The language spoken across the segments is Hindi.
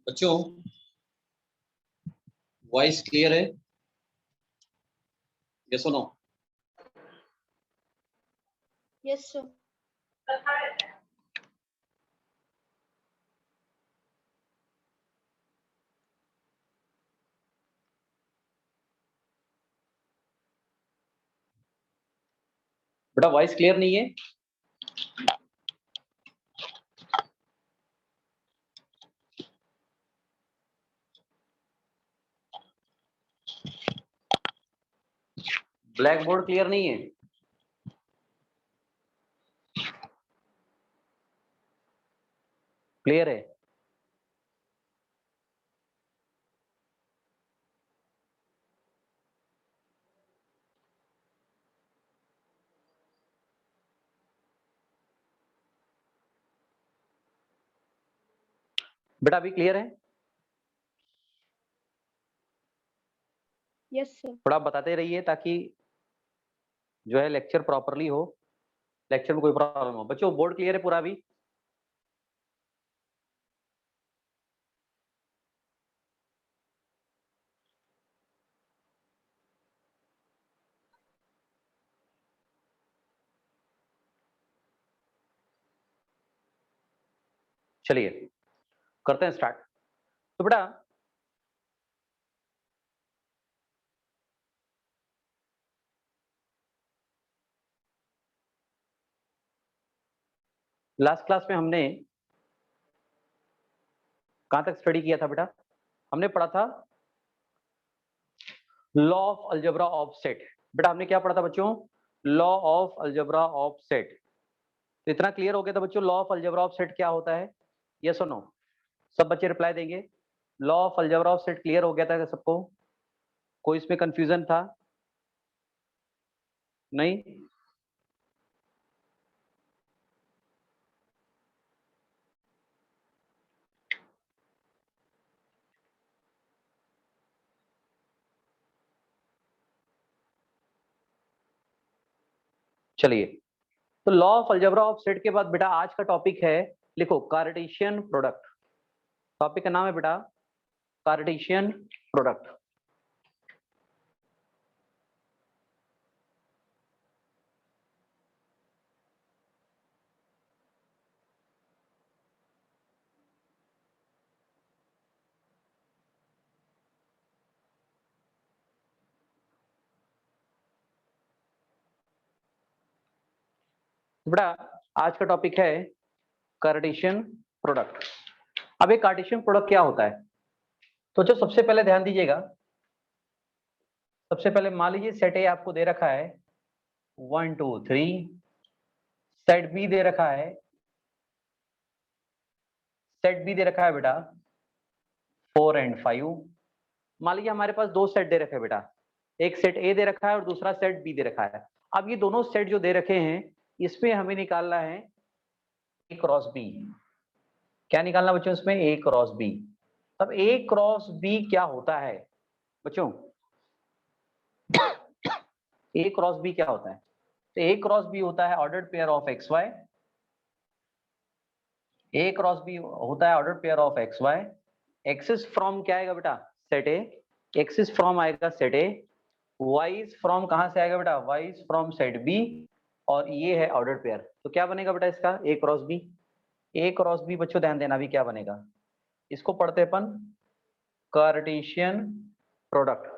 बच्चों वॉइस क्लियर है? यस और नो? Yes sir. बेटा वॉइस क्लियर नहीं है? ब्लैक बोर्ड क्लियर नहीं है? क्लियर है? बेटा अभी क्लियर है? Yes sir. थोड़ा बताते रहिए ताकि जो है लेक्चर प्रॉपरली हो, लेक्चर में कोई प्रॉब्लम हो। बच्चों बोर्ड क्लियर है पूरा अभी? चलिए करते हैं स्टार्ट। तो बेटा लास्ट क्लास में हमने कहां तक स्टडी किया था बेटा? हमने पढ़ा था law of algebra of set. बेटा हमने क्या पढ़ा था बच्चों? Law of algebra of set. तो इतना क्लियर हो गया था बच्चों law of algebra of set क्या होता है? यस और नो? सब बच्चे रिप्लाई देंगे। Law of algebra of set clear हो गया था सबको? कोई इसमें कंफ्यूजन था? नहीं? चलिए तो law of algebra of set के बाद बेटा आज का टॉपिक है, लिखो कार्टेशियन प्रोडक्ट। टॉपिक का नाम है बेटा कार्टेशियन प्रोडक्ट। बेटा आज का टॉपिक है कार्टेशियन प्रोडक्ट। अब एक कार्टेशियन प्रोडक्ट क्या होता है? तो जो सबसे पहले ध्यान दीजिएगा, सबसे पहले मान लीजिए सेट ए आपको दे रखा है 1 2 3, सेट बी दे रखा है, सेट बी दे रखा है बेटा 4 और 5। मान लीजिए हमारे पास दो सेट दे रखे हैं बेटा, एक सेट ए दे रखा है और दूसरा सेट बी दे रखा है। अब ये दोनों सेट जो दे रखे हैं इसमें हमें निकालना है ए क्रॉस बी। क्या निकालना बच्चों इसमें? ए क्रॉस बी। तब ए क्रॉस बी क्या होता है बच्चों? ए क्रॉस बी क्या होता है? तो ए क्रॉस बी होता है ordered pair of x y. A cross B होता है ordered pair of x y. X is from क्या आएगा बेटा? Set A. एक्सिस फ्रॉम आएगा सेट ए। वाइज फ्रॉम कहां से आएगा बेटा? Y is from set B. और ये है ऑर्डर्ड पेयर। तो क्या बनेगा बेटा इसका? ए cross B. A cross B बच्चों ध्यान देना भी क्या बनेगा, इसको पढ़ते अपन कार्टेशियन प्रोडक्ट।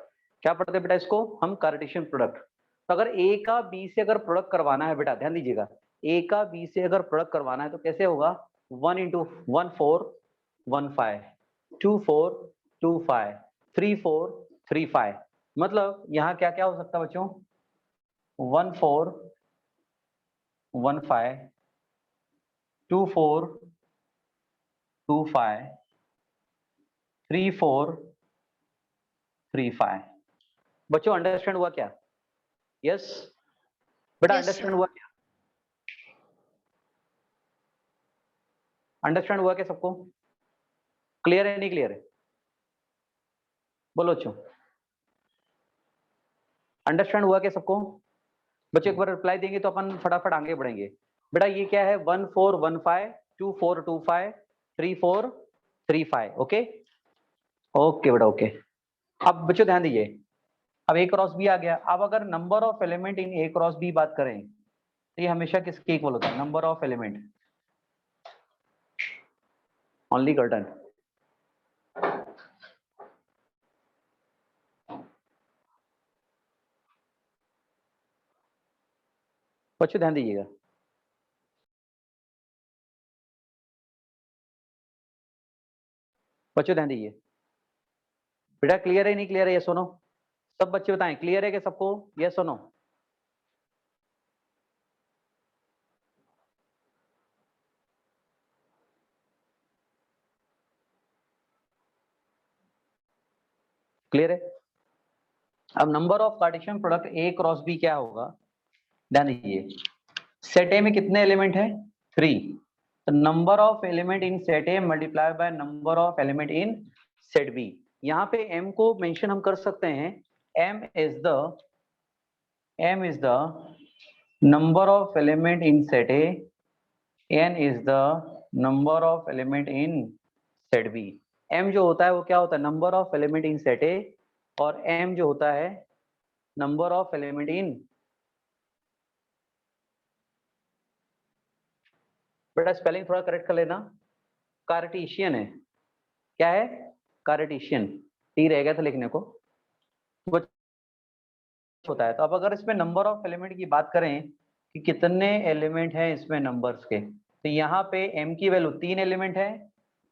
क्या पढ़ते बेटा इसको हम? Cartesian product. तो अगर ए का बी से अगर प्रोडक्ट करवाना है बेटा, ध्यान दीजिएगा, ए का बी से अगर प्रोडक्ट करवाना है तो कैसे होगा? 1 इंटू 1 4 1 5, 2 4 2 5, 3 4 3 5। मतलब यहाँ क्या क्या हो सकता है बच्चों? 1 4 1 5, 2 4 2 5, 3 4 3 5। बच्चों अंडरस्टैंड हुआ क्या? यस बेटा अंडरस्टैंड हुआ क्या? अंडरस्टैंड हुआ क्या सबको? क्लियर है नहीं क्लियर है? बोलो बच्चों अंडरस्टैंड हुआ क्या सबको? बच्चों एक बार रिप्लाई देंगे तो अपन फटाफट आगे बढ़ेंगे। बेटा ये क्या है? 1 4 1 5, 2 4 2 5, 3 4 3 5 ओके ओके बेटा ओके। अब बच्चों ध्यान दीजिए, अब ए क्रॉस बी आ गया। अब अगर number of element in A cross B बात करें तो ये हमेशा किसके इक्वल होता है? नंबर ऑफ एलिमेंट ओनली कर्टन। बच्चों ध्यान दीजिएगा, बच्चों ध्यान दीजिए बेटा, क्लियर है नहीं क्लियर है? ये सुनो, सब बच्चे बताएं क्लियर है कि सबको? ये सुनो, क्लियर है? अब number of Cartesian product A cross B क्या होगा? ध्यान दीजिए, सेट ए में कितने एलिमेंट है? 3। तो number of element in set A multiply by number of element in set B. यहाँ पे m को मेंशन हम कर सकते हैं, m is the number of element in set A, n is the number of element in set B। m जो होता है वो क्या होता है? Number of element in set A, और m जो होता है नंबर ऑफ एलिमेंट इन, बेटा स्पेलिंग थोड़ा करेक्ट कर लेना, कार्टेशियन है। क्या है? कार्टेशियन, टी रह गया था लिखने को, वो होता है। तो अब अगर इसमें नंबर ऑफ एलिमेंट की बात करें कि कितने एलिमेंट हैं इसमें नंबर्स के, तो यहाँ पे m की वैल्यू 3 एलिमेंट है,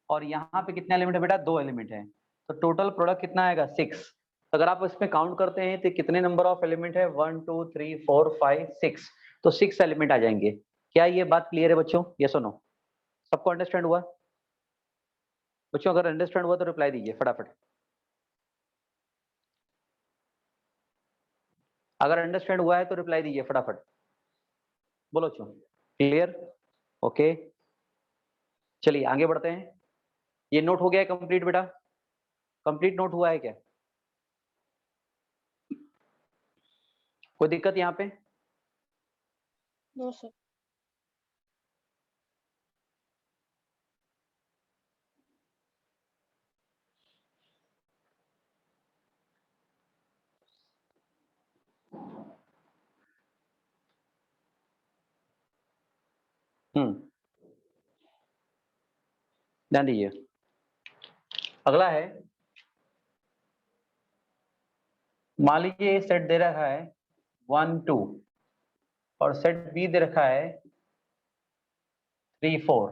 और यहाँ पे कितने एलिमेंट है बेटा? 2 एलिमेंट है। तो टोटल प्रोडक्ट कितना आएगा? 6। अगर आप इसमें काउंट करते हैं तो कितने नंबर ऑफ एलिमेंट है? 1 2 3 4 5 6, तो 6 एलिमेंट आ जाएंगे। क्या ये बात क्लियर है बच्चों? ये सुनो, सबको अंडरस्टैंड हुआ? बच्चों अगर अंडरस्टैंड हुआ तो रिप्लाई दीजिए फटाफट। अगर अंडरस्टैंड हुआ है तो रिप्लाई दीजिए फटाफट, बोलो बच्चों। क्लियर? ओके, चलिए आगे बढ़ते हैं। ये नोट हो गया है कंप्लीट बेटा? कंप्लीट नोट हुआ है क्या? कोई दिक्कत यहाँ पे? No sir. ध्यान दीजिए, अगला है, मान लीजिए सेट दे रखा है 1 2, और सेट बी दे रखा है 3 4।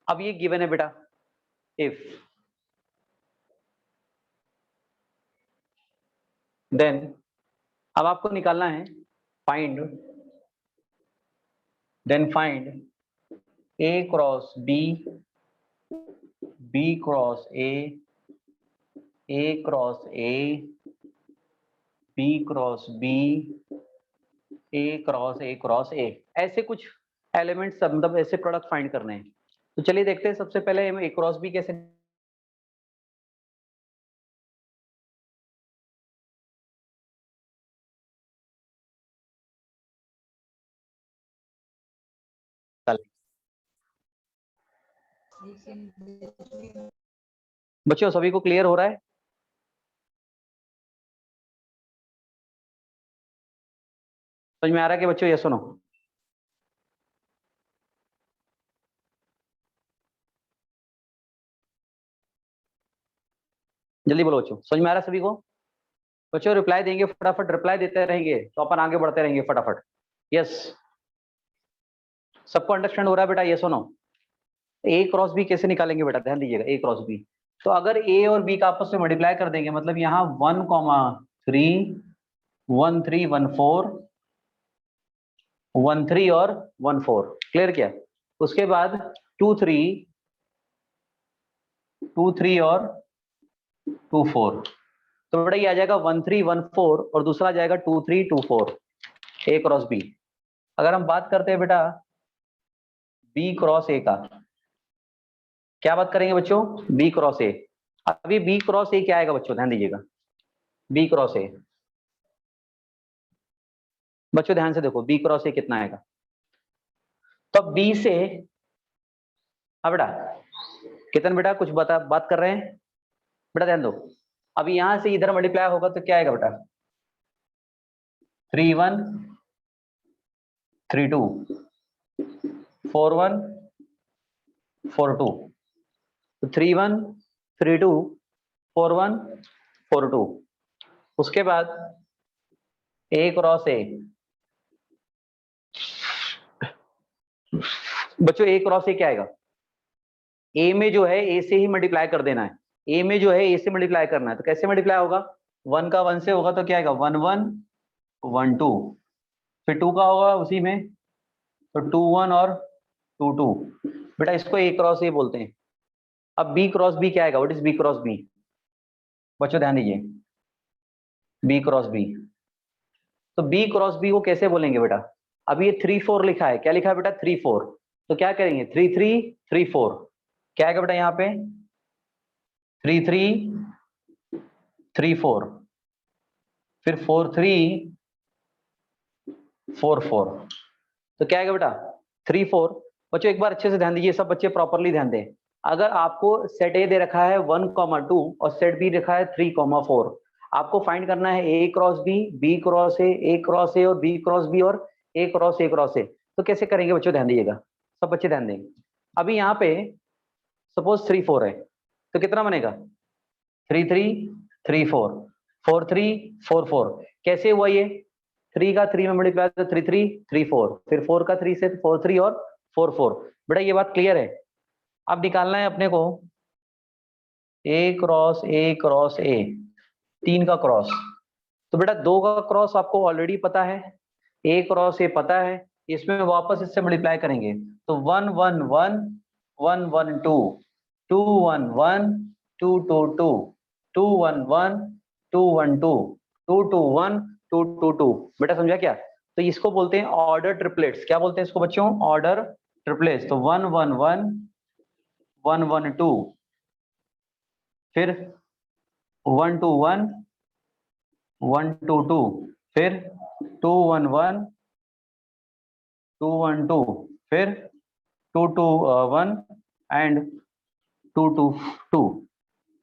अब ये गिवन है बेटा, इफ देन, अब आपको निकालना है find, then find A cross B, B cross A cross A, B cross B, A cross A. ऐसे कुछ एलिमेंट्स, मतलब ऐसे प्रोडक्ट फाइंड करने हैं। तो चलिए देखते हैं, सबसे पहले हम ए क्रॉस बी कैसे बच्चों, सभी को क्लियर हो रहा है? समझ में आ रहा है कि बच्चों? ये सुनो, जल्दी बोलो बच्चों, समझ में आ रहा है सभी को? बच्चों रिप्लाई देंगे फटाफट, रिप्लाई देते रहेंगे तो अपन आगे बढ़ते रहेंगे फटाफट। यस, सबको अंडरस्टैंड हो रहा है बेटा? ये सुनो, ए क्रॉस बी कैसे निकालेंगे बेटा? ध्यान दीजिएगा, ए क्रॉस बी, तो अगर ए और बी का आपस में मल्टीप्लाई कर देंगे, मतलब यहाँ 1 3 1 3 1 4, 1 3 और 1 4, क्लियर किया? उसके बाद 2 3 और 2 4, तो बेटा ये आ जाएगा 1 3 1 4, और दूसरा आ जाएगा 2 3 2 4, ए क्रॉस बी। अगर हम बात करते हैं बेटा बी क्रॉस ए का, क्या बात करेंगे बच्चों? B cross A. अभी बी क्रॉस ए क्या आएगा बच्चों? ध्यान दीजिएगा, बी क्रॉस ए, बच्चों ध्यान से देखो, बी क्रॉस ए कितना आएगा? तो बी से, अब बेटा केतन बेटा कुछ बात कर रहे हैं बेटा, ध्यान दो। अब यहां से इधर मल्टीप्लाई होगा तो क्या आएगा बेटा, 3 1 3 2 4 1 4 2, तो 3 1 3 2 4 1 4 2। उसके बाद ए क्रॉस ए, बच्चों ए क्रॉस ए क्या आएगा, ए में जो है ए से ही मल्टीप्लाई कर देना है, ए में जो है ए से मल्टीप्लाई करना है, तो कैसे मल्टीप्लाई होगा, 1 का 1 से होगा तो क्या आएगा 1 1 1 2, फिर 2 का होगा उसी में तो 2 1 और 2 2। बेटा इसको ए क्रॉस ए बोलते हैं। अब बी क्रॉस बी क्या आएगा, what is B cross B, बच्चों ध्यान दीजिए, बी क्रॉस बी, तो बी क्रॉस बी को कैसे बोलेंगे बेटा, अब ये 3 4 लिखा है, क्या लिखा है बेटा 3 4, तो क्या करेंगे 3 3 3 4, क्या आएगा बेटा यहाँ पे 3 3 3 4, फिर 4 3 4 4, तो क्या आएगा बेटा 3 4। बच्चों एक बार अच्छे से ध्यान दीजिए, सब बच्चे प्रॉपरली ध्यान दें। अगर आपको सेट ए दे रखा है 1,2 और सेट बी रखा है 3,4, आपको फाइंड करना है A cross B cross A cross A और बी क्रॉस बी और ए क्रॉस ए। तो कैसे करेंगे बच्चों, ध्यान दीजिएगा, सब बच्चे ध्यान देंगे। अभी यहाँ पे सपोज 3 4 है, तो कितना बनेगा 3 3 3 4 4 3 4 4, कैसे हुआ ये 3 का 3 में मल्टीप्लाई तो 3 3 3 4, फिर 4 का 3 से 4 3 और 4 4। बेटा ये बात क्लियर है। अब निकालना है अपने को ए क्रॉस ए 3 का क्रॉस, तो बेटा 2 का क्रॉस आपको ऑलरेडी पता है, ए क्रॉस ए पता है, इसमें वापस इससे मल्टीप्लाई करेंगे तो 1 1 1 1 1 2 2 1 1 2 2 2 2 1 1 2 1 2 2 2 1 2 2 2। बेटा समझा क्या, तो इसको बोलते हैं ऑर्डर ट्रिपलेट्स। क्या बोलते हैं इसको बच्चों, ऑर्डर ट्रिपलेट्स। तो 1 1 1 1 1 2, फिर 1 2 1 1 2 2, फिर 2 1 1 2 1 2, फिर 2 2 1 एंड 2 2 2।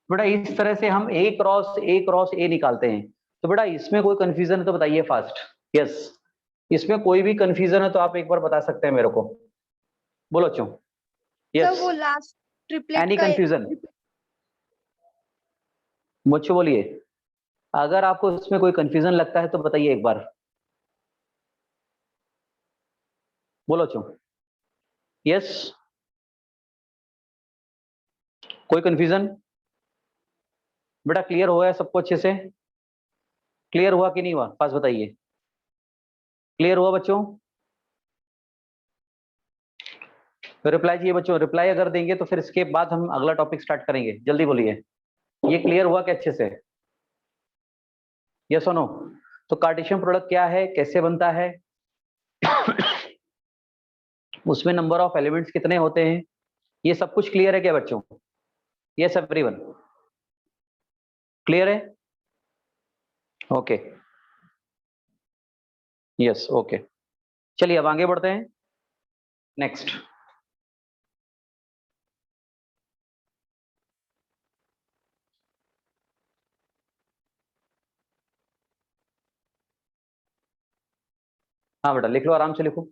बेटा इस तरह से हम ए क्रॉस ए निकालते हैं। तो बेटा इसमें कोई कंफ्यूजन है तो बताइए फास्ट। यस, इसमें कोई भी कंफ्यूजन है तो आप एक बार बता सकते हैं मेरे को, बोलो क्यों। यस, वो लास्ट ट्रिपलेट एनी का कंफ्यूजन, मुझे बोलिए, अगर आपको इसमें कोई कंफ्यूजन लगता है तो बताइए एक बार, बोलो क्यों। यस, कोई कंफ्यूजन, बेटा क्लियर हुआ है सबको अच्छे से, क्लियर हुआ कि नहीं हुआ पास बताइए, क्लियर हुआ बच्चों। तो रिप्लाई चाहिए बच्चों, रिप्लाई अगर देंगे तो फिर इसके बाद हम अगला टॉपिक स्टार्ट करेंगे, जल्दी बोलिए। ये क्लियर हुआ क्या अच्छे से, यस और नो। तो कार्टेशियन प्रोडक्ट क्या है, कैसे बनता है, उसमें नंबर ऑफ एलिमेंट्स कितने होते हैं, ये सब कुछ क्लियर है क्या बच्चों। यस एवरीवन, क्लियर है, ओके, यस ओके। चलिए अब आगे बढ़ते हैं, नेक्स्ट। हाँ बेटा लिख लो, आराम से लिखो,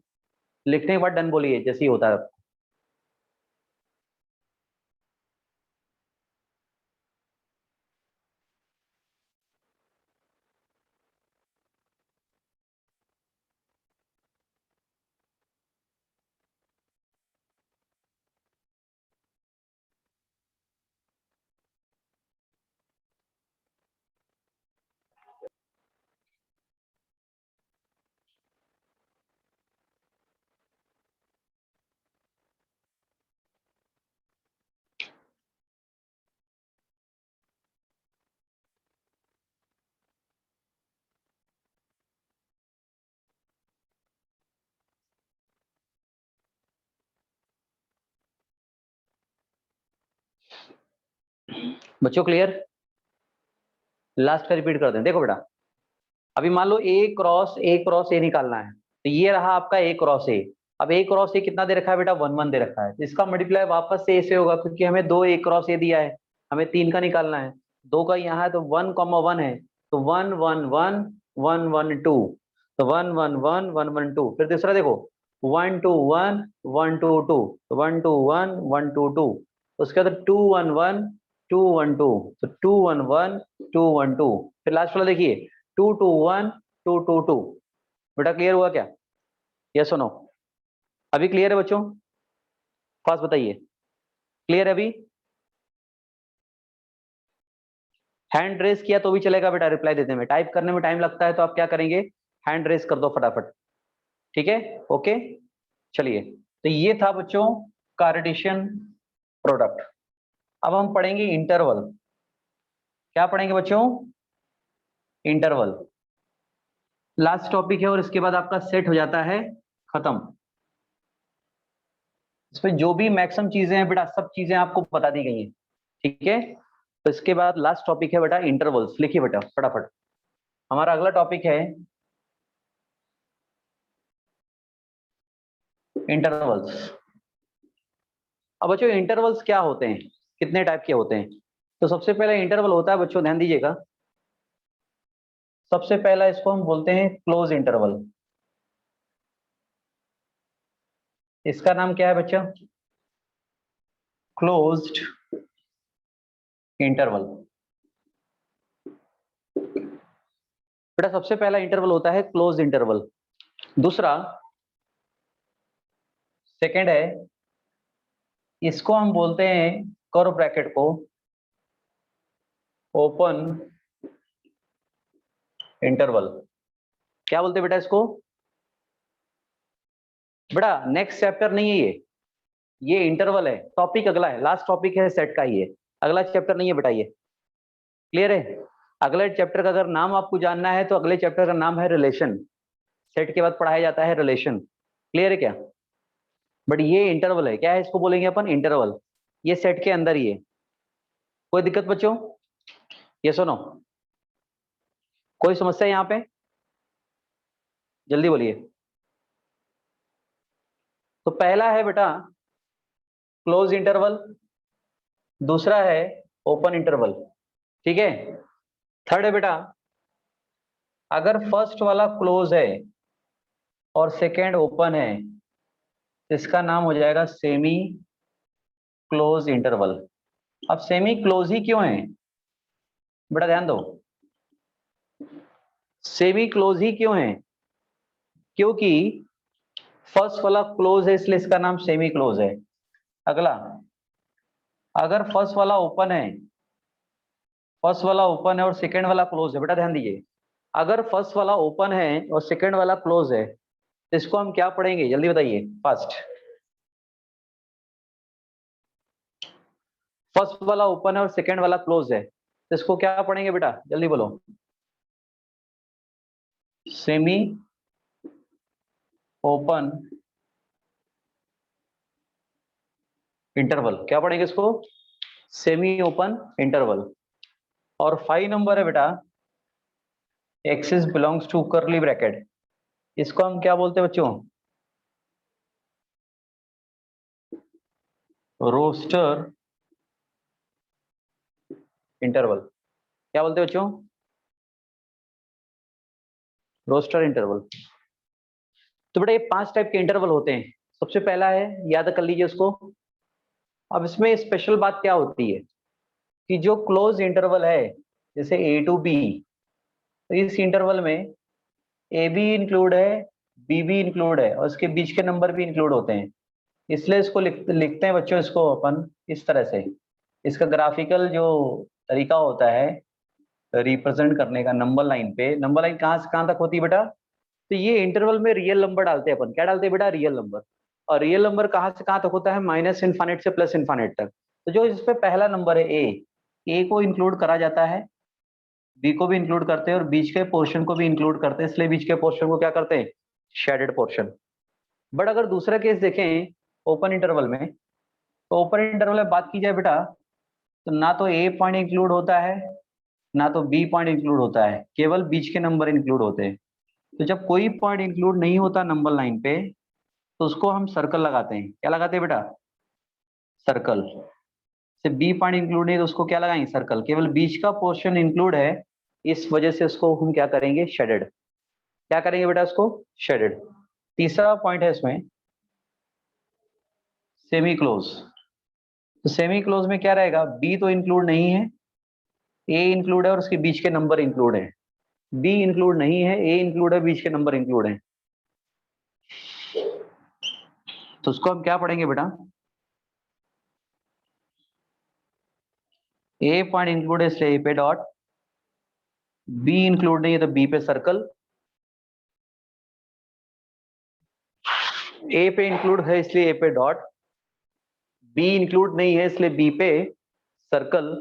लिखने के बाद डन बोलिए जैसे ही होता है। बच्चों क्लियर, लास्ट का रिपीट कर दें। देखो बेटा, अभी मान लो ए क्रॉस ए निकालना है, तो ये रहा आपका ए क्रॉस ए। अब ए क्रॉस ए कितना दे रखा है बेटा 1 1 दे रखा है, इसका मल्टीप्लाई वापस से ए से होगा क्योंकि हमें 2 ए क्रॉस ए दिया है, हमें 3 का निकालना है, 2 का यहाँ है तो 1 1 है, तो 1 1 1 1 1 2, तो 1 1 1 1 1 2। फिर दूसरा देखो 1 2 1 1 2 2, 1 2 1 1 2 2, उसके बाद 2 1 1 2 1 2, तो 2 1 1 2 1 2। फिर लास्ट वाला देखिए 2 2 1 2 2 2। बेटा क्लियर हुआ क्या? यस और नो? अभी क्लियर है बच्चों? फास्ट बताइए, क्लियर है अभी? हैंड रेस किया तो भी चलेगा बेटा, रिप्लाई देने में, टाइप करने में टाइम लगता है तो आप क्या करेंगे, हैंड रेस कर दो फटाफट, ठीक है? ओके चलिए, तो ये था बच्चों कार्टेशियन प्रोडक्ट। अब हम पढ़ेंगे इंटरवल। क्या पढ़ेंगे बच्चों? इंटरवल लास्ट टॉपिक है और इसके बाद आपका सेट हो जाता है खत्म। इसमें जो भी मैक्सिमम चीजें हैं बेटा सब चीजें आपको बता दी गई हैं, ठीक है? तो इसके बाद लास्ट टॉपिक है बेटा इंटरवल्स। लिखिए बेटा फटाफट, हमारा अगला टॉपिक है इंटरवल्स। अब बच्चों इंटरवल्स क्या होते हैं, कितने टाइप के होते हैं? तो सबसे पहला इंटरवल होता है बच्चों, ध्यान दीजिएगा, सबसे पहला इसको हम बोलते हैं क्लोज इंटरवल। इसका नाम क्या है बच्चा? Closed interval. बेटा सबसे पहला इंटरवल होता है क्लोज इंटरवल। दूसरा सेकंड है, इसको हम बोलते हैं कर्व ब्रैकेट को ओपन इंटरवल। क्या बोलते हैं बेटा इसको? बेटा नेक्स्ट चैप्टर नहीं है ये इंटरवल है, टॉपिक अगला है, लास्ट टॉपिक है सेट का, ये अगला चैप्टर नहीं है बेटा, ये क्लियर है? अगले चैप्टर का अगर नाम आपको जानना है तो अगले चैप्टर का नाम है रिलेशन। सेट के बाद पढ़ाया जाता है रिलेशन, क्लियर है क्या? बट ये इंटरवल है, क्या है इसको बोलेंगे अपन? इंटरवल। ये सेट के अंदर ही है। कोई दिक्कत बच्चों? ये सुनो, कोई समस्या यहाँ पे? जल्दी बोलिए। तो पहला है बेटा क्लोज इंटरवल, दूसरा है ओपन इंटरवल, ठीक है? थर्ड है बेटा, अगर फर्स्ट वाला क्लोज है और सेकेंड ओपन है तो इसका नाम हो जाएगा सेमी क्लोज इंटरवल। अब सेमी क्लोज ही क्यों है बेटा, ध्यान दो, सेमी क्लोज ही क्यों है? क्योंकि फर्स्ट वाला क्लोज है इसलिए इसका नाम सेमी क्लोज है। अगला, अगर फर्स्ट वाला ओपन है, फर्स्ट वाला ओपन है और सेकेंड वाला क्लोज है, बेटा ध्यान दीजिए, अगर फर्स्ट वाला ओपन है और सेकेंड वाला क्लोज है तो इसको हम क्या पढ़ेंगे, जल्दी बताइए फास्ट। फर्स्ट वाला ओपन है और सेकेंड वाला क्लोज है तो इसको क्या पढ़ेंगे बेटा, जल्दी बोलो। सेमी ओपन इंटरवल, क्या पढ़ेंगे इसको? Semi open interval. और 5 नंबर है बेटा x is belongs to curly bracket, इसको हम क्या बोलते हैं बच्चों? Roster interval. क्या बोलते हैं बच्चों? Roster interval. तो बेटा ये 5 टाइप के इंटरवल होते हैं। सबसे पहला है, याद कर लीजिए उसको। अब इसमें स्पेशल बात क्या होती है कि जो क्लोज इंटरवल है जैसे ए टू बी, तो इस इंटरवल में ए भी इंक्लूड है, बी भी इंक्लूड है और उसके बीच के नंबर भी इंक्लूड होते हैं। इसलिए इसको लिखते हैं बच्चों इसको अपन इस तरह से। इसका ग्राफिकल जो तरीका होता है रिप्रेजेंट करने का, नंबर लाइन पे, नंबर लाइन कहाँ से कहाँ तक होती है बेटा? तो ये इंटरवल में रियल नंबर डालते हैं अपन, क्या डालते हैं बेटा? Real number. और रियल नंबर कहाँ से कहाँ तक होता है? माइनस इनफाइनाइट से प्लस इनफाइनाइट तक। तो जो इस पे पहला नंबर है ए को इंक्लूड करा जाता है, बी को भी इंक्लूड करते हैं और बीच के पोर्शन को भी इंक्लूड करते हैं, इसलिए बीच के पोर्शन को क्या करते हैं? Shaded portion. बट अगर दूसरा केस देखें ओपन इंटरवल में, तो ओपन इंटरवल में बात की जाए बेटा तो ना तो ए पॉइंट इंक्लूड होता है ना तो बी पॉइंट इंक्लूड होता है, केवल बीच के नंबर इंक्लूड होते हैं। तो जब कोई पॉइंट इंक्लूड नहीं होता नंबर लाइन पे तो उसको हम सर्कल लगाते हैं। क्या लगाते हैं बेटा? सर्कल। से बी पॉइंट इंक्लूड नहीं तो उसको क्या लगाएंगे? सर्कल। केवल बीच का पोर्शन इंक्लूड है, इस वजह से उसको हम क्या करेंगे? शेडेड। क्या करेंगे बेटा? उसको शेडेड। तीसरा पॉइंट है इसमें सेमी क्लोज। तो सेमी क्लोज में क्या रहेगा? बी तो इंक्लूड नहीं है, ए इंक्लूड है और उसके बीच के नंबर इंक्लूड है। बी इंक्लूड नहीं है, ए इंक्लूड है, बीच के नंबर इंक्लूड है। तो उसको हम क्या पढ़ेंगे बेटा? ए पॉइंट इंक्लूड है इसलिए ए पे डॉट, बी इंक्लूड नहीं है तो बी पे सर्कल, ए पे इंक्लूड है इसलिए ए पे डॉट, बी इंक्लूड नहीं है इसलिए बी पे सर्कल,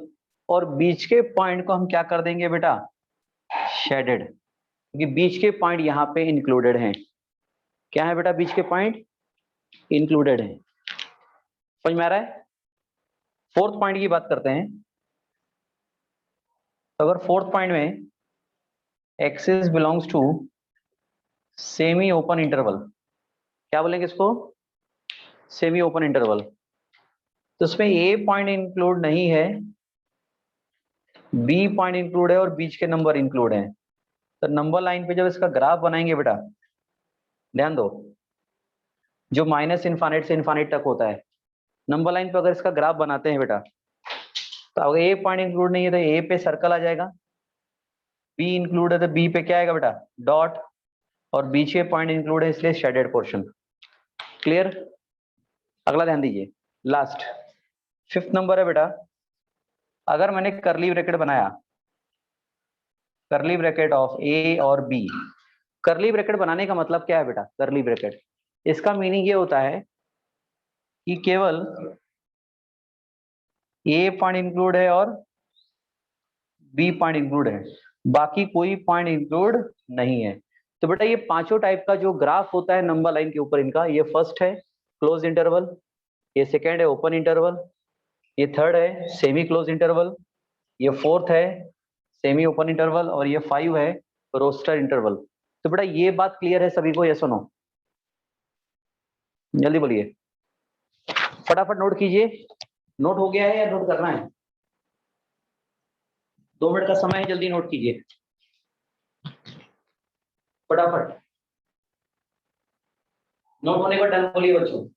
और बीच के पॉइंट को हम क्या कर देंगे बेटा? शेडेड। क्योंकि बीच के पॉइंट यहाँ पे इंक्लूडेड हैं। क्या है बेटा? बीच के पॉइंट इंक्लूडेड है। समझ में आ रहा है? फोर्थ पॉइंट की बात करते हैं। तो अगर फोर्थ पॉइंट में x is belongs to semi open interval, क्या बोलेंगे इसको? Semi open interval. तो उसमें ए पॉइंट इंक्लूड नहीं है, बी पॉइंट इंक्लूड है और बीच के नंबर इंक्लूड है। तो नंबर लाइन पे जब इसका ग्राफ बनाएंगे बेटा, ध्यान दो, जो माइनस इनफाइनाइट से इनफाइनाइट तक होता है, नंबर लाइन पे अगर इसका ग्राफ बनाते हैं बेटा, तो अगर ए पॉइंट इंक्लूड नहीं है तो ए पे सर्कल आ जाएगा, बी इंक्लूड है तो बी पे क्या आएगा बेटा? डॉट, और बीच के पॉइंट इंक्लूड है इसलिए शेडेड पोर्शन। क्लियर? अगला ध्यान दीजिए, लास्ट फिफ्थ नंबर है बेटा। अगर मैंने करली ब्रैकेट बनाया, करली ब्रैकेट ऑफ ए और बी। करली ब्रैकेट बनाने का मतलब क्या है बेटा? करली ब्रैकेट, इसका मीनिंग ये होता है कि केवल ए पॉइंट इंक्लूड है और बी पॉइंट इंक्लूड है, बाकी कोई पॉइंट इंक्लूड नहीं है। तो बेटा ये पांचों टाइप का जो ग्राफ होता है नंबर लाइन के ऊपर, इनका ये फर्स्ट है क्लोज इंटरवल, ये सेकेंड है ओपन इंटरवल, ये थर्ड है सेमी क्लोज इंटरवल, ये फोर्थ है सेमी ओपन इंटरवल, और ये फाइव है रोस्टर इंटरवल। तो बेटा ये बात क्लियर है सभी को? यस और नो? जल्दी बोलिए, फटाफट नोट कीजिए। नोट हो गया है या नोट करना है? 2 मिनट का समय है, जल्दी नोट कीजिए फटाफट। नोट होने पर डन बोलिए बच्चों।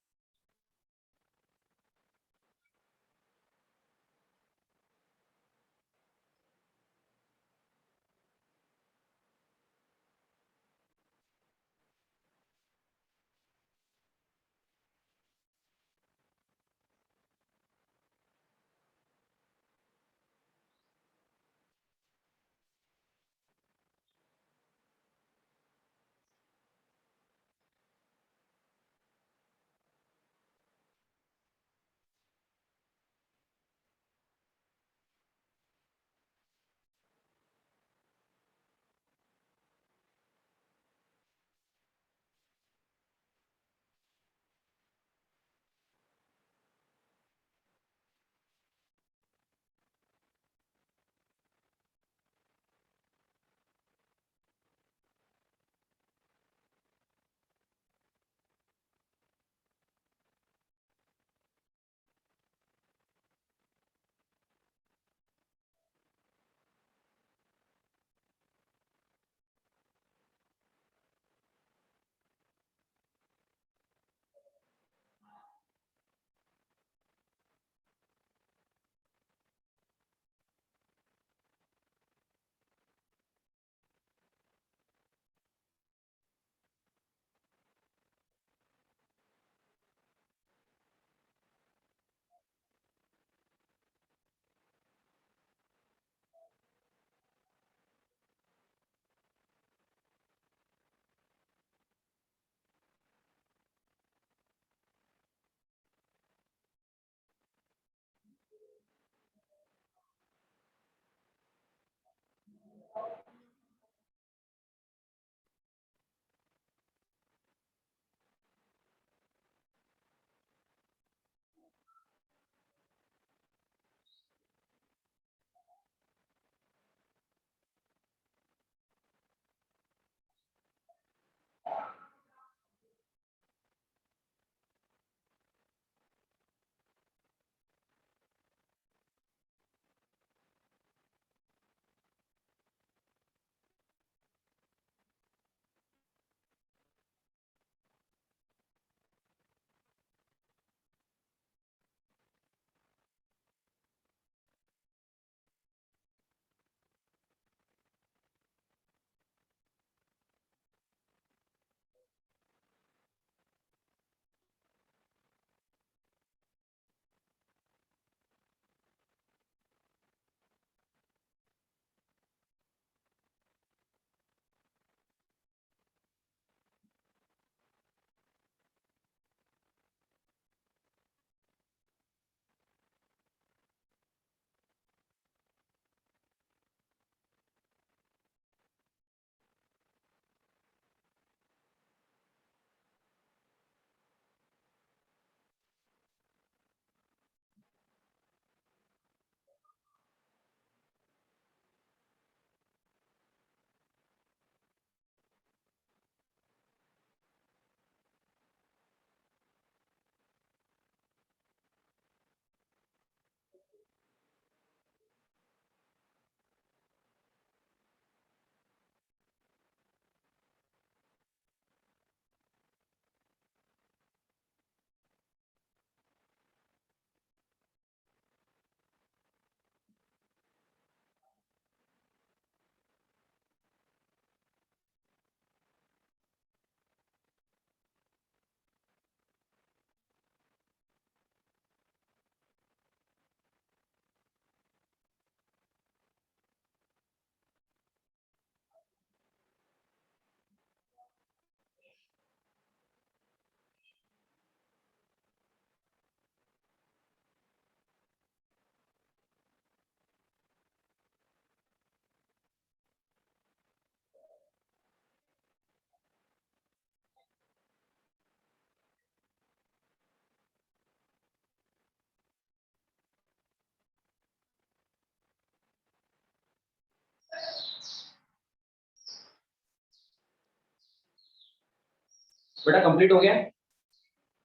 बेटा कंप्लीट हो गया?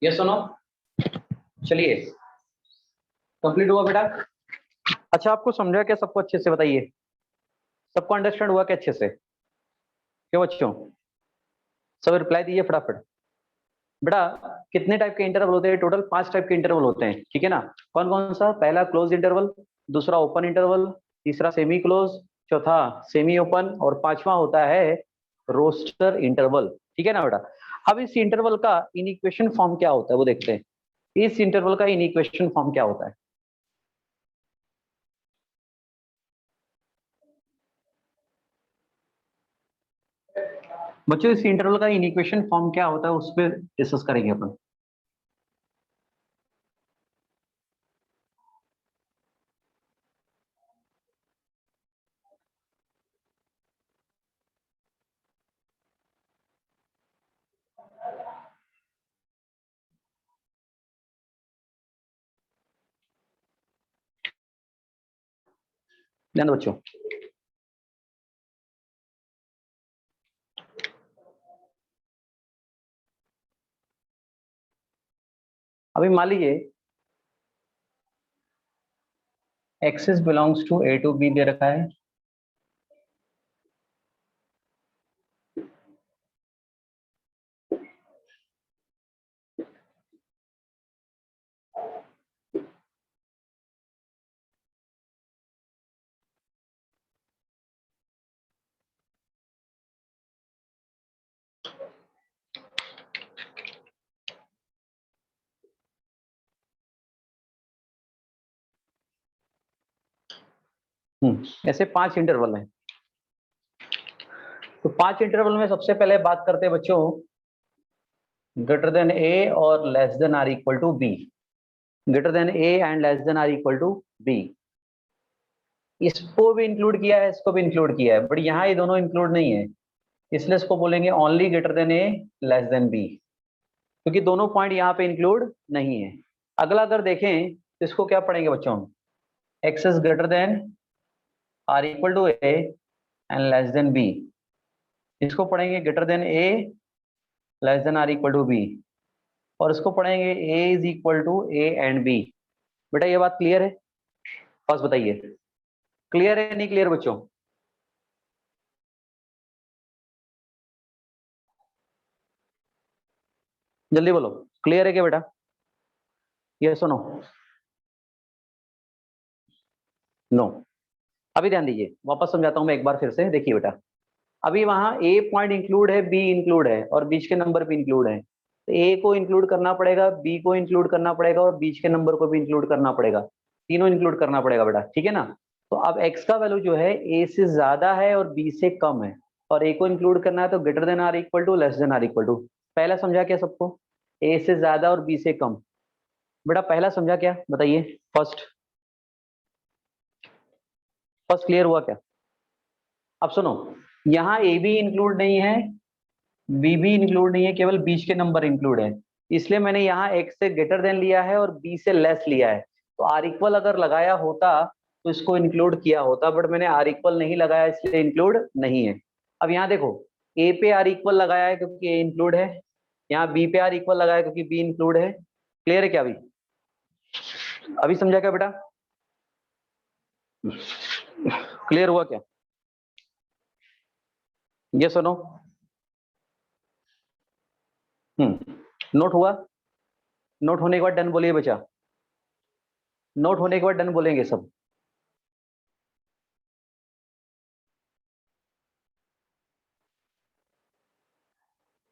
यस सुनो, चलिए कंप्लीट हुआ बेटा। अच्छा आपको समझा क्या सबको अच्छे से बताइए, सबको अंडरस्टैंड हुआ क्या अच्छे से? क्यों बच्चों, सब रिप्लाई दीजिए फटाफट। बेटा कितने टाइप के इंटरवल होते हैं? टोटल 5 टाइप के इंटरवल होते हैं, ठीक है ना? कौन कौन सा? पहला क्लोज इंटरवल, दूसरा ओपन इंटरवल, तीसरा सेमी क्लोज, चौथा सेमी ओपन और पांचवा होता है रोस्टर इंटरवल, ठीक है ना बेटा? अब इस इंटरवल का इनिक्वेशन फॉर्म क्या होता है वो देखते हैं। इस इंटरवल का इनिक्वेशन फॉर्म क्या होता है? बच्चों इस इंटरवल का इनिक्वेशन फॉर्म क्या होता है उस पर डिस्कस करेंगे अपन। ध्यान दो बच्चों, अभी मान लीजिए x is belongs to A to B दे रखा है, ऐसे 5 इंटरवल हैं। तो 5 इंटरवल में सबसे पहले बात करते हैं बच्चों ग्रेटर देन ए और less than or equal to B. Greater than A and less than or equal to B, इसको भी इंक्लूड किया है, इसको भी इंक्लूड किया है, बट यहाँ ये दोनों इंक्लूड नहीं है, इसलिए इसको बोलेंगे only greater than A less than B, क्योंकि दोनों पॉइंट यहाँ पे इंक्लूड नहीं है। अगला अगर देखें तो इसको क्या पढ़ेंगे बच्चों? X is greater than or equal to A and less than B, इसको पढ़ेंगे greater than A less than or equal to B, और इसको पढ़ेंगे A is equal to A and B. बेटा ये बात क्लियर है? फर्स्ट बताइए, क्लियर है नहीं क्लियर बच्चों? जल्दी बोलो, क्लियर है क्या बेटा? ये सुनो, नो। अभी ध्यान दीजिए, वापस समझाता हूं मैं एक बार फिर से, देखिए बेटा अभी वहां ए पॉइंट इंक्लूड है, बी इंक्लूड है और बीच के नंबर भी इंक्लूड है, तो ए को इंक्लूड करना पड़ेगा, बी को इंक्लूड करना पड़ेगा और बीच के नंबर को भी इंक्लूड करना पड़ेगा, तीनों इंक्लूड करना पड़ेगा बेटा, ठीक है ना? तो अब एक्स का वैल्यू जो है ए से ज्यादा है और बी से कम है, और ए को इंक्लूड करना है तो greater than or equal to less than or equal to. पहला समझा क्या सबको? ए से ज्यादा और बी से कम। बेटा पहला समझा क्या बताइए? फर्स्ट फर्स्ट क्लियर हुआ क्या? अब सुनो, यहाँ ए भी इंक्लूड नहीं है, बी भी इंक्लूड नहीं है, केवल बीच के नंबर इंक्लूड है, इसलिए मैंने यहाँ एक्स से ग्रेटर देन लिया है और बी से लेस लिया है। तो आर इक्वल अगर लगाया होता तो इसको इंक्लूड किया होता, बट मैंने आर इक्वल नहीं लगाया इसलिए इंक्लूड नहीं है। अब यहाँ देखो, ए पे आर इक्वल लगाया है क्योंकि ए इंक्लूड है, यहाँ बी पे आर इक्वल लगाया क्योंकि बी इंक्लूड है। क्लियर है क्या? अभी अभी समझा क्या बेटा? क्लियर हुआ क्या? ये सुनो, नोट हुआ? नोट होने के बाद डन बोलिए बच्चा, नोट होने के बाद डन बोलेंगे सब।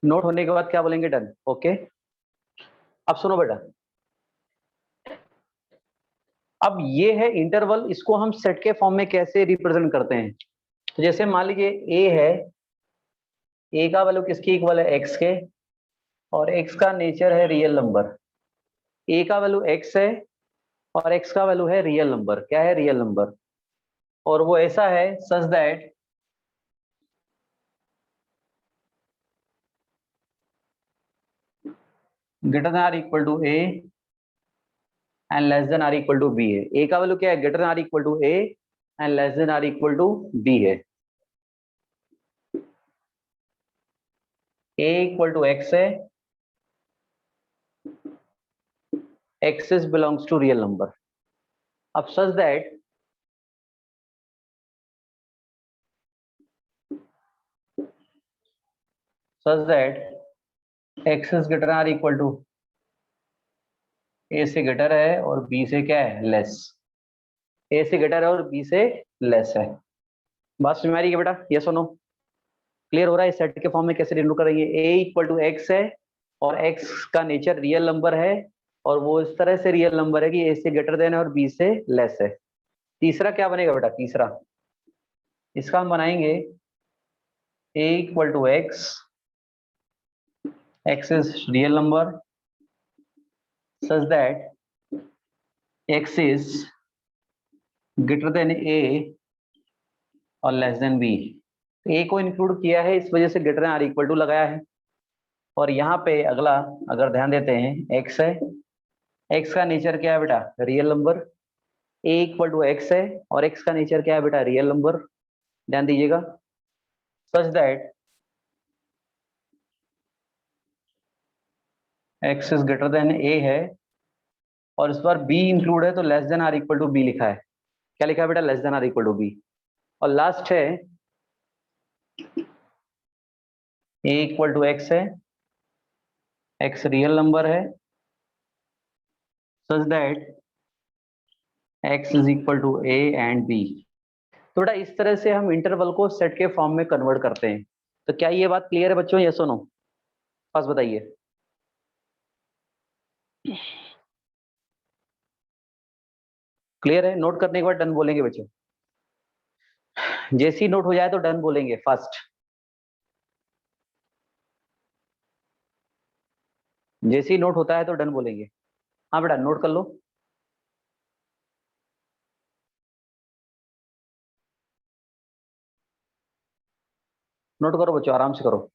नोट होने के बाद क्या बोलेंगे? Done, okay. अब सुनो बेटा, अब ये है इंटरवल, इसको हम सेट के फॉर्म में कैसे रिप्रेजेंट करते हैं? तो जैसे मान लीजिए ए है, ए का वैल्यू किसके इक्वल है? एक्स के, और एक्स का नेचर है रियल नंबर। ए का वैल्यू एक्स है और एक्स का वैल्यू है रियल नंबर। क्या है? Real number. और वो ऐसा है such that greater than or equal to A and less than or equal to B है। ए का वैल्यू क्या है? Greater than or equal to A and less than or equal to B है। ए इक्वल टू एक्स है x is belongs to real number. अब such that x is greater or equal to A से ग्रेटर है और बी से क्या है लेस। ए से ग्रेटर है और बी से लेस है। बात समझ में आ रही है बेटा? ये सुनो, क्लियर हो रहा है इस सेट के फॉर्म में कैसे डिनोट करेंगे? ए इक्वल टू एक्स है और एक्स का नेचर रियल नंबर है और वो इस तरह से रियल नंबर है कि ए से ग्रेटर देन है और बी से लेस है। तीसरा क्या बनेगा बेटा? तीसरा इसका हम बनाएंगे A equal to x, x is real number such that x is greater than A और लेस देन बी। ए को इंक्लूड किया है इस वजह से greater than or equal to लगाया है। और यहाँ पे अगला अगर ध्यान देते हैं एक्स है, एक्स का नेचर क्या है बेटा? Real number. A equal to x है और एक्स का नेचर क्या है बेटा? Real number. ध्यान दीजिएगा such that x is greater than A है और इस बार बी इंक्लूड है तो less than or equal to B लिखा है। क्या लिखा है बेटा? Less than or equal to B. और लास्ट है ए इक्वल टू एक्स है, एक्स रियल नंबर है such that x is equal to A and B. तो बेटा इस तरह से हम इंटरवल को सेट के फॉर्म में कन्वर्ट करते हैं। तो क्या ये बात क्लियर है बच्चों? यस और नो? बस बताइए। क्लियर है? नोट करने के बाद डन बोलेंगे बच्चों। जैसे ही नोट हो जाए तो डन बोलेंगे फर्स्ट। जैसे ही नोट होता है तो डन बोलेंगे। हाँ बेटा नोट कर लो। नोट करो बच्चों, आराम से करो।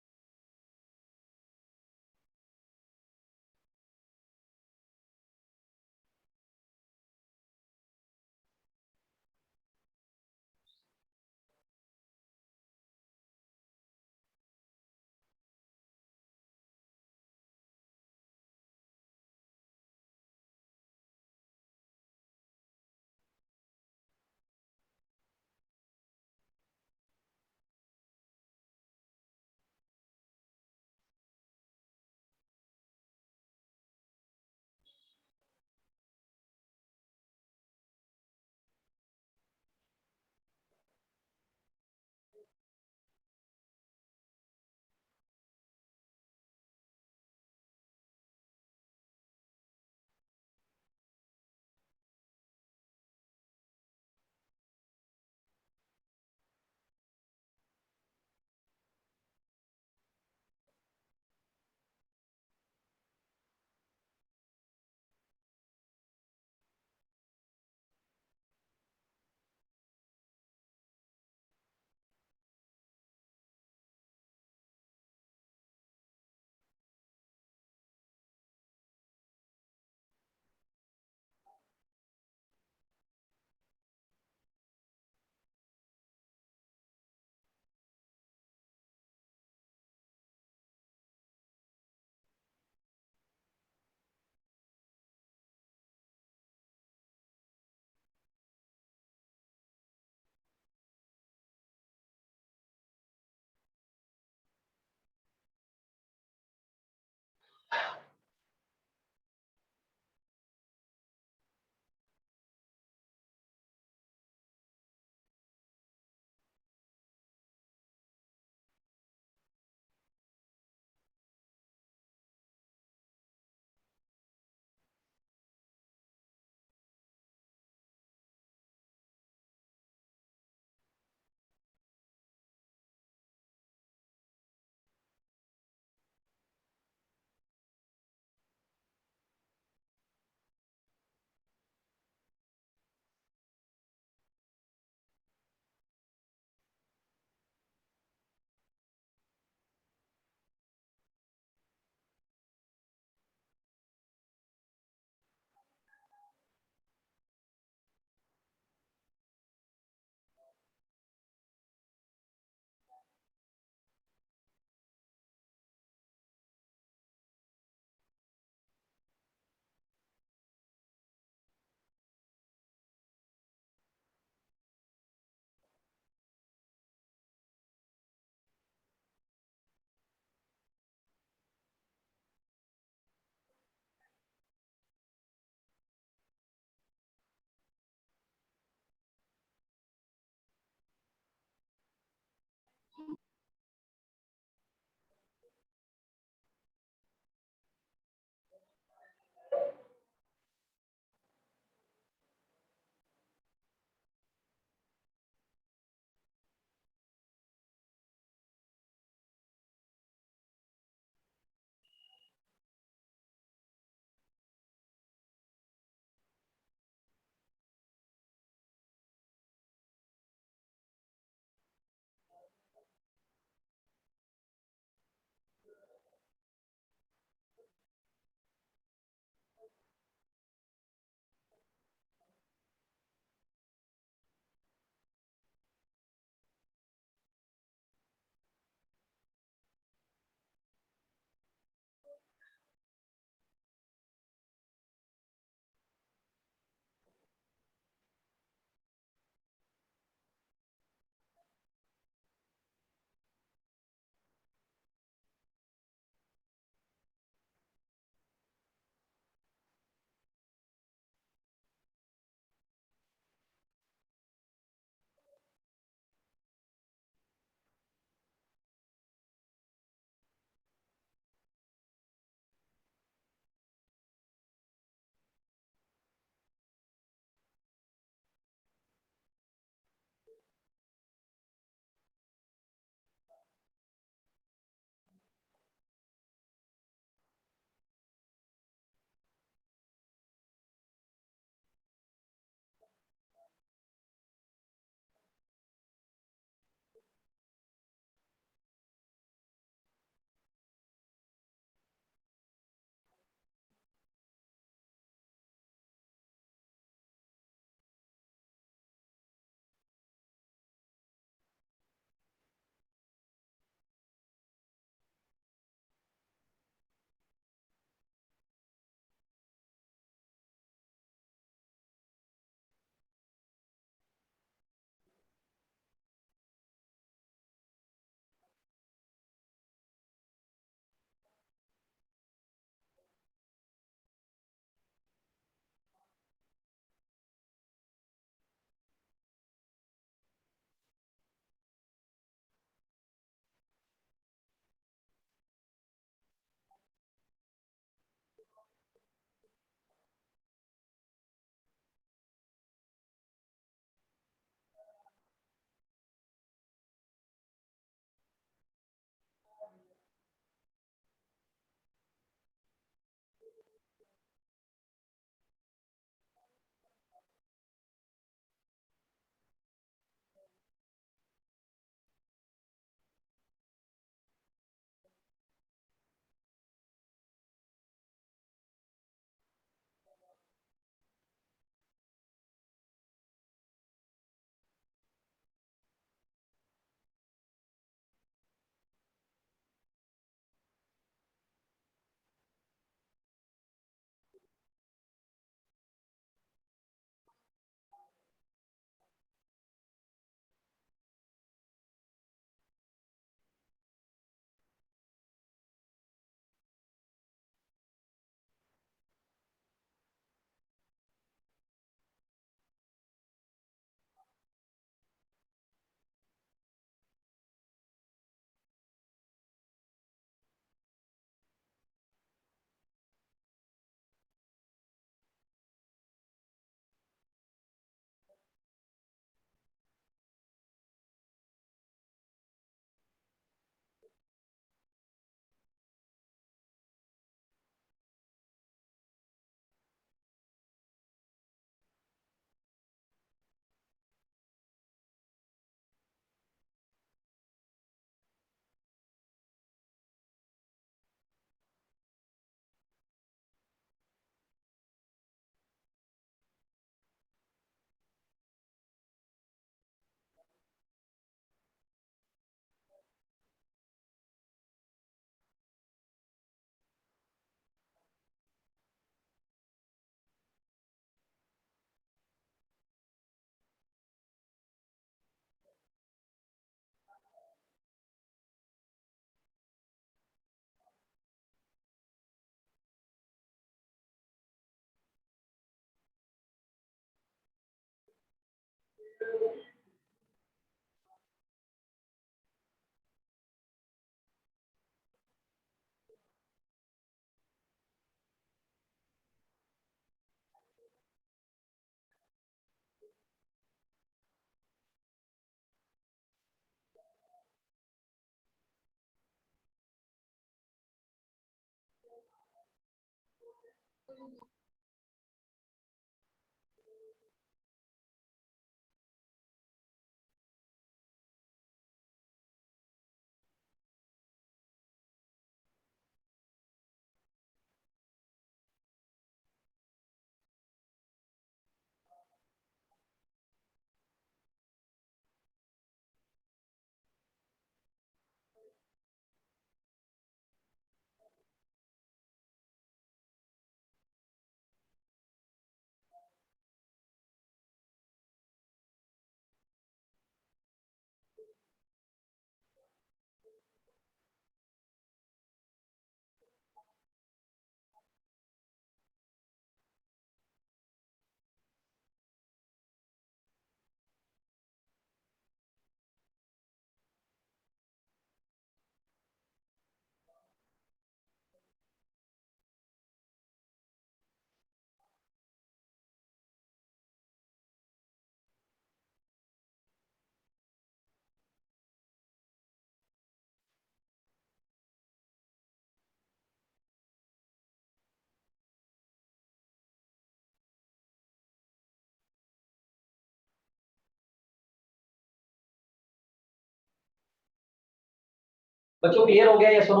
बच्चों क्लियर हो गया? ये सुनो,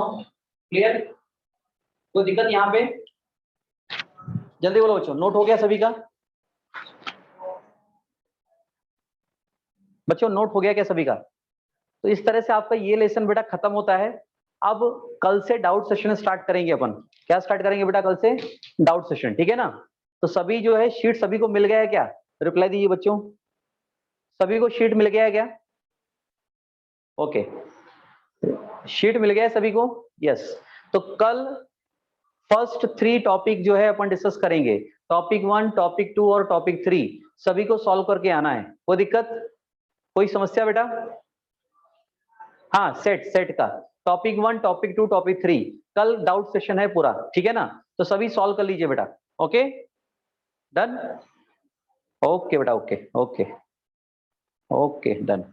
क्लियर? कोई दिक्कत यहाँ पे? जल्दी बोलो बच्चों, नोट हो गया सभी का? बच्चों नोट हो गया क्या सभी का? तो इस तरह से आपका ये लेसन बेटा खत्म होता है। अब कल से डाउट सेशन स्टार्ट करेंगे अपन। क्या स्टार्ट करेंगे बेटा कल से? डाउट सेशन, ठीक है ना? तो सभी जो है शीट सभी को मिल गया है क्या? रिप्लाई दीजिए बच्चों, सभी को शीट मिल गया है क्या? ओके, शीट मिल गया है सभी को? यस। तो कल फर्स्ट 3 टॉपिक जो है अपन डिस्कस करेंगे। टॉपिक 1, टॉपिक 2 और टॉपिक 3 सभी को सॉल्व करके आना है। कोई दिक्कत, कोई समस्या बेटा? हाँ, सेट का टॉपिक 1, टॉपिक 2, टॉपिक 3 कल डाउट सेशन है पूरा, ठीक है ना? तो सभी सॉल्व कर लीजिए बेटा। Okay, done? ओके बेटा, ओके ओके ओके, डन।